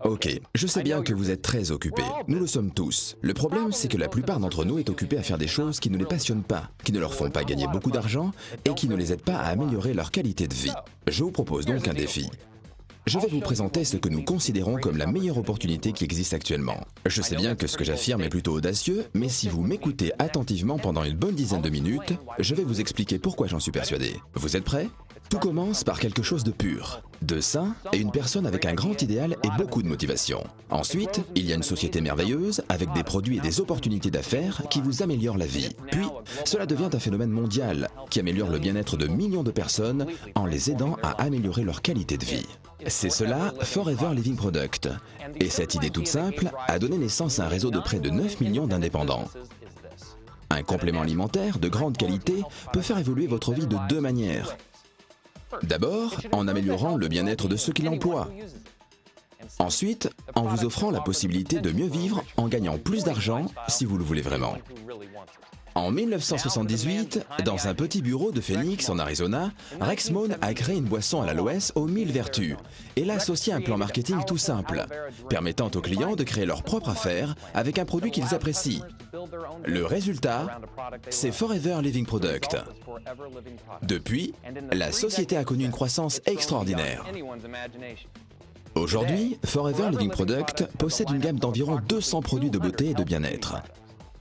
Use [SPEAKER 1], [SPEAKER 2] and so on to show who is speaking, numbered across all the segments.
[SPEAKER 1] Ok, je sais bien que vous êtes très occupés. Nous le sommes tous. Le problème, c'est que la plupart d'entre nous est occupés à faire des choses qui ne les passionnent pas, qui ne leur font pas gagner beaucoup d'argent et qui ne les aident pas à améliorer leur qualité de vie. Je vous propose donc un défi. Je vais vous présenter ce que nous considérons comme la meilleure opportunité qui existe actuellement. Je sais bien que ce que j'affirme est plutôt audacieux, mais si vous m'écoutez attentivement pendant une bonne dizaine de minutes, je vais vous expliquer pourquoi j'en suis persuadé. Vous êtes prêts ? Tout commence par quelque chose de pur, de sain et une personne avec un grand idéal et beaucoup de motivation. Ensuite, il y a une société merveilleuse avec des produits et des opportunités d'affaires qui vous améliorent la vie. Puis, cela devient un phénomène mondial qui améliore le bien-être de millions de personnes en les aidant à améliorer leur qualité de vie. C'est cela, Forever Living Product. Et cette idée toute simple a donné naissance à un réseau de près de 9 millions d'indépendants. Un complément alimentaire de grande qualité peut faire évoluer votre vie de deux manières. D'abord, en améliorant le bien-être de ceux qui l'emploient. Ensuite, en vous offrant la possibilité de mieux vivre en gagnant plus d'argent si vous le voulez vraiment. En 1978, dans un petit bureau de Phoenix en Arizona, Rex Mohn a créé une boisson à l'aloès aux 1000 vertus et l'a associée à un plan marketing tout simple, permettant aux clients de créer leur propre affaire avec un produit qu'ils apprécient. Le résultat, c'est Forever Living Product. Depuis, la société a connu une croissance extraordinaire. Aujourd'hui, Forever Living Product possède une gamme d'environ 200 produits de beauté et de bien-être.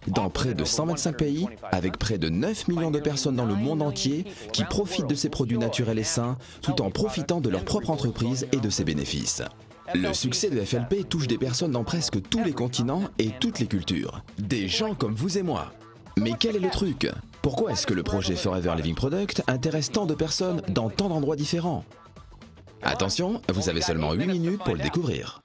[SPEAKER 1] Dans près de 125 pays, avec près de 9 millions de personnes dans le monde entier qui profitent de ces produits naturels et sains tout en profitant de leur propre entreprise et de ses bénéfices. Le succès de FLP touche des personnes dans presque tous les continents et toutes les cultures. Des gens comme vous et moi. Mais quel est le truc? Pourquoi est-ce que le projet Forever Living Product intéresse tant de personnes dans tant d'endroits différents? Attention, vous avez seulement 8 minutes pour le découvrir.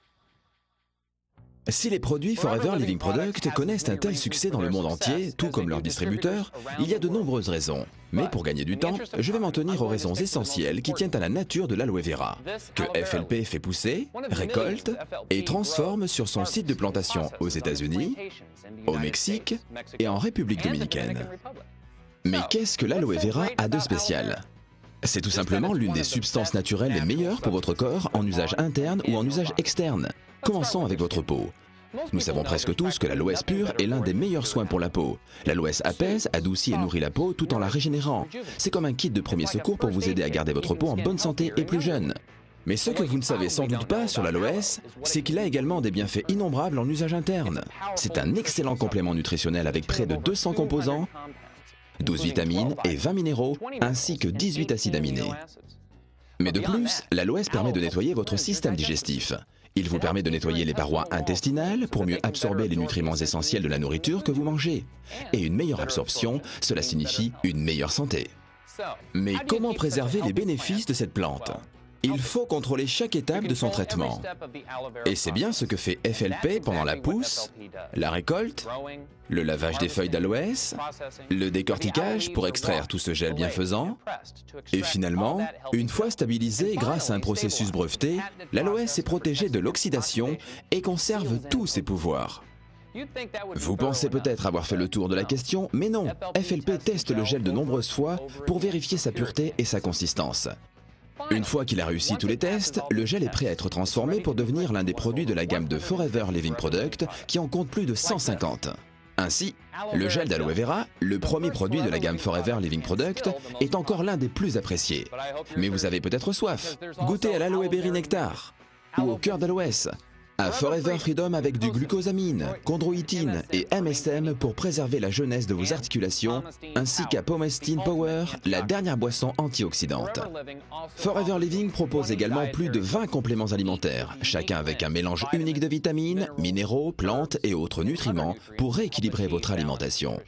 [SPEAKER 1] Si les produits Forever Living Product connaissent un tel succès dans le monde entier, tout comme leurs distributeurs, il y a de nombreuses raisons. Mais pour gagner du temps, je vais m'en tenir aux raisons essentielles qui tiennent à la nature de l'aloe vera, que FLP fait pousser, récolte et transforme sur son site de plantation aux États-Unis, au Mexique et en République dominicaine. Mais qu'est-ce que l'aloe vera a de spécial ? C'est tout simplement l'une des substances naturelles les meilleures pour votre corps en usage interne ou en usage externe. Commençons avec votre peau. Nous savons presque tous que l'aloès pur est l'un des meilleurs soins pour la peau. L'aloès apaise, adoucit et nourrit la peau tout en la régénérant. C'est comme un kit de premier secours pour vous aider à garder votre peau en bonne santé et plus jeune. Mais ce que vous ne savez sans doute pas sur l'aloès, c'est qu'il a également des bienfaits innombrables en usage interne. C'est un excellent complément nutritionnel avec près de 200 composants, 12 vitamines et 20 minéraux, ainsi que 18 acides aminés. Mais de plus, l'aloès permet de nettoyer votre système digestif. Il vous permet de nettoyer les parois intestinales pour mieux absorber les nutriments essentiels de la nourriture que vous mangez. Et une meilleure absorption, cela signifie une meilleure santé. Mais comment préserver les bénéfices de cette plante ? Il faut contrôler chaque étape de son traitement. Et c'est bien ce que fait FLP pendant la pousse, la récolte, le lavage des feuilles d'aloès, le décortiquage pour extraire tout ce gel bienfaisant, et finalement, une fois stabilisé grâce à un processus breveté, l'aloès est protégé de l'oxydation et conserve tous ses pouvoirs. Vous pensez peut-être avoir fait le tour de la question, mais non, FLP teste le gel de nombreuses fois pour vérifier sa pureté et sa consistance. Une fois qu'il a réussi tous les tests, le gel est prêt à être transformé pour devenir l'un des produits de la gamme de Forever Living Product qui en compte plus de 150. Ainsi, le gel d'aloe vera, le premier produit de la gamme Forever Living Product, est encore l'un des plus appréciés. Mais vous avez peut-être soif. Goûtez à l'aloe berry nectar ou au cœur d'aloès, à Forever Freedom avec du glucosamine, chondroïtine et MSM pour préserver la jeunesse de vos articulations, ainsi qu'à Pomestine Power, la dernière boisson antioxydante. Forever Living propose également plus de 20 compléments alimentaires, chacun avec un mélange unique de vitamines, minéraux, plantes et autres nutriments pour rééquilibrer votre alimentation.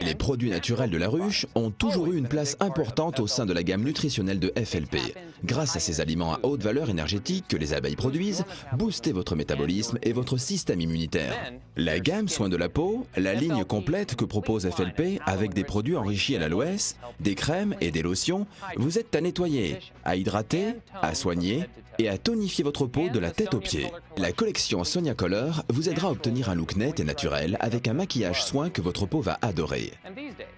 [SPEAKER 1] Les produits naturels de la ruche ont toujours eu une place importante au sein de la gamme nutritionnelle de FLP. Grâce à ces aliments à haute valeur énergétique que les abeilles produisent, boostez votre métabolisme et votre système immunitaire. La gamme soins de la peau, la ligne complète que propose FLP avec des produits enrichis à l'aloès, des crèmes et des lotions, vous aide à nettoyer, à hydrater, à soigner et à tonifier votre peau de la tête aux pieds. La collection Sonia Color vous aidera à obtenir un look net et naturel avec un maquillage soin que votre peau va adorer. santé.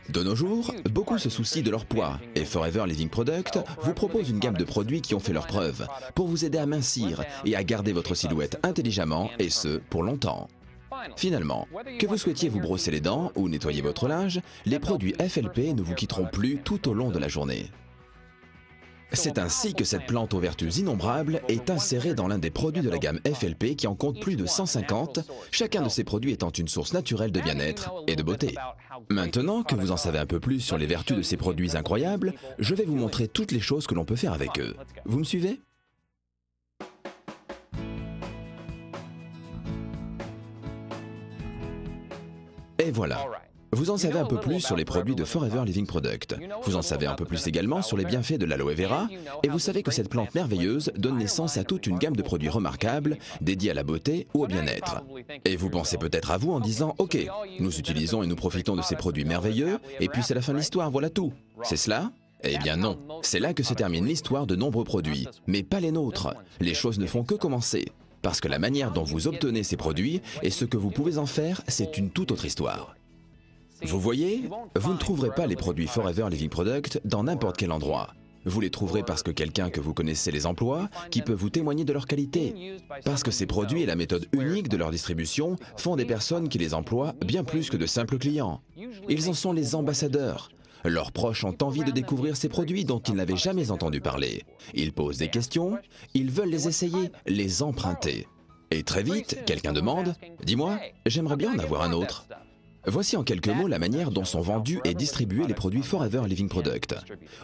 [SPEAKER 1] De nos jours, beaucoup se soucient de leur poids et Forever Living Product vous propose une gamme de produits qui ont fait leurs preuves pour vous aider à mincir et à garder votre silhouette intelligemment et ce, pour longtemps. Finalement, que vous souhaitiez vous brosser les dents ou nettoyer votre linge, les produits FLP ne vous quitteront plus tout au long de la journée. C'est ainsi que cette plante aux vertus innombrables est insérée dans l'un des produits de la gamme FLP qui en compte plus de 150, chacun de ces produits étant une source naturelle de bien-être et de beauté. Maintenant que vous en savez un peu plus sur les vertus de ces produits incroyables, je vais vous montrer toutes les choses que l'on peut faire avec eux. Vous me suivez ? Et voilà. Vous en savez un peu plus sur les produits de Forever Living Product. Vous en savez un peu plus également sur les bienfaits de l'aloe vera et vous savez que cette plante merveilleuse donne naissance à toute une gamme de produits remarquables dédiés à la beauté ou au bien-être. Et vous pensez peut-être à vous en disant « Ok, nous utilisons et nous profitons de ces produits merveilleux et puis c'est la fin de l'histoire, voilà tout. C'est cela ?» Eh bien non, c'est là que se termine l'histoire de nombreux produits, mais pas les nôtres. Les choses ne font que commencer. Parce que la manière dont vous obtenez ces produits et ce que vous pouvez en faire, c'est une toute autre histoire. Vous voyez, vous ne trouverez pas les produits Forever Living Product dans n'importe quel endroit. Vous les trouverez parce que quelqu'un que vous connaissez les emploie, qui peut vous témoigner de leur qualité. Parce que ces produits et la méthode unique de leur distribution font des personnes qui les emploient bien plus que de simples clients. Ils en sont les ambassadeurs. Leurs proches ont envie de découvrir ces produits dont ils n'avaient jamais entendu parler. Ils posent des questions, ils veulent les essayer, les emprunter. Et très vite, quelqu'un demande « Dis-moi, j'aimerais bien en avoir un autre ». Voici en quelques mots la manière dont sont vendus et distribués les produits Forever Living Product.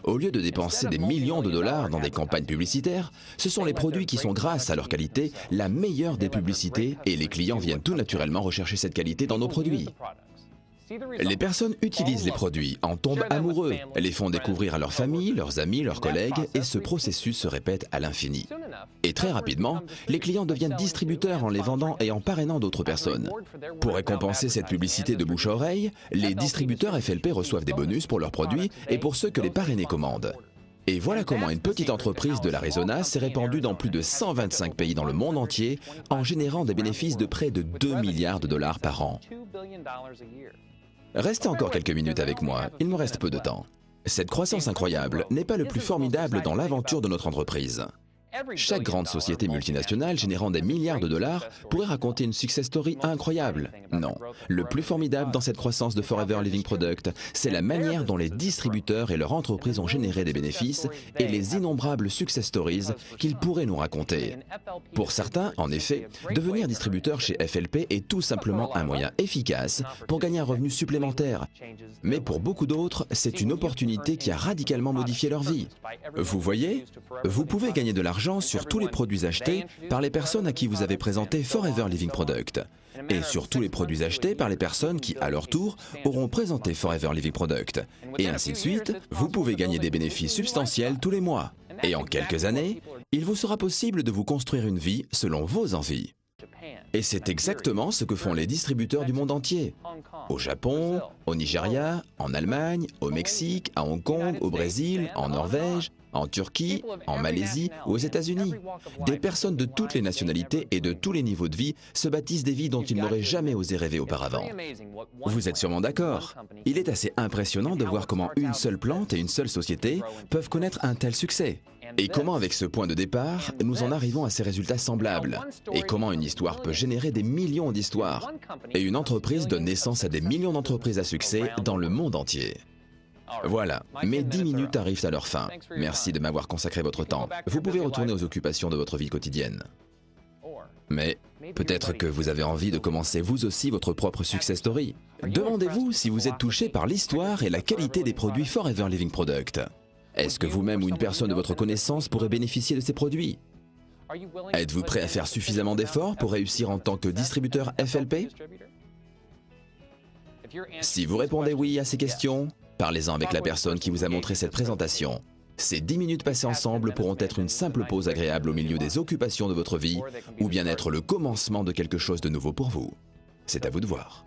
[SPEAKER 1] Au lieu de dépenser des millions de dollars dans des campagnes publicitaires, ce sont les produits qui sont, grâce à leur qualité, la meilleure des publicités et les clients viennent tout naturellement rechercher cette qualité dans nos produits. Les personnes utilisent les produits, en tombent amoureux, les font découvrir à leur famille, leurs amis, leurs collègues et ce processus se répète à l'infini. Et très rapidement, les clients deviennent distributeurs en les vendant et en parrainant d'autres personnes. Pour récompenser cette publicité de bouche à oreille, les distributeurs FLP reçoivent des bonus pour leurs produits et pour ceux que les parrainés commandent. Et voilà comment une petite entreprise de l'Arizona s'est répandue dans plus de 125 pays dans le monde entier en générant des bénéfices de près de 2 milliards de dollars par an. Restez encore quelques minutes avec moi, il me reste peu de temps. Cette croissance incroyable n'est pas le plus formidable dans l'aventure de notre entreprise. Chaque grande société multinationale générant des milliards de dollars pourrait raconter une success story incroyable. Non, le plus formidable dans cette croissance de Forever Living Product, c'est la manière dont les distributeurs et leurs entreprises ont généré des bénéfices et les innombrables success stories qu'ils pourraient nous raconter. Pour certains, en effet, devenir distributeur chez FLP est tout simplement un moyen efficace pour gagner un revenu supplémentaire. Mais pour beaucoup d'autres, c'est une opportunité qui a radicalement modifié leur vie. Vous voyez, vous pouvez gagner de l'argent sur tous les produits achetés par les personnes à qui vous avez présenté Forever Living Product et sur tous les produits achetés par les personnes qui, à leur tour, auront présenté Forever Living Product. Et ainsi de suite, vous pouvez gagner des bénéfices substantiels tous les mois. Et en quelques années, il vous sera possible de vous construire une vie selon vos envies. Et c'est exactement ce que font les distributeurs du monde entier. Au Japon, au Nigeria, en Allemagne, au Mexique, à Hong Kong, au Brésil, en Norvège, en Turquie, en Malaisie ou aux États-Unis. Des personnes de toutes les nationalités et de tous les niveaux de vie se bâtissent des vies dont ils n'auraient jamais osé rêver auparavant. Vous êtes sûrement d'accord. Il est assez impressionnant de voir comment une seule plante et une seule société peuvent connaître un tel succès. Et comment avec ce point de départ, nous en arrivons à ces résultats semblables. Et comment une histoire peut générer des millions d'histoires. Et une entreprise donne naissance à des millions d'entreprises à succès dans le monde entier. Voilà, mes 10 minutes arrivent à leur fin. Merci de m'avoir consacré votre temps. Vous pouvez retourner aux occupations de votre vie quotidienne. Mais peut-être que vous avez envie de commencer vous aussi votre propre success story. Demandez-vous si vous êtes touché par l'histoire et la qualité des produits Forever Living Product. Est-ce que vous-même ou une personne de votre connaissance pourrait bénéficier de ces produits? Êtes-vous prêt à faire suffisamment d'efforts pour réussir en tant que distributeur FLP? Si vous répondez oui à ces questions, parlez-en avec la personne qui vous a montré cette présentation. Ces 10 minutes passées ensemble pourront être une simple pause agréable au milieu des occupations de votre vie ou bien être le commencement de quelque chose de nouveau pour vous. C'est à vous de voir.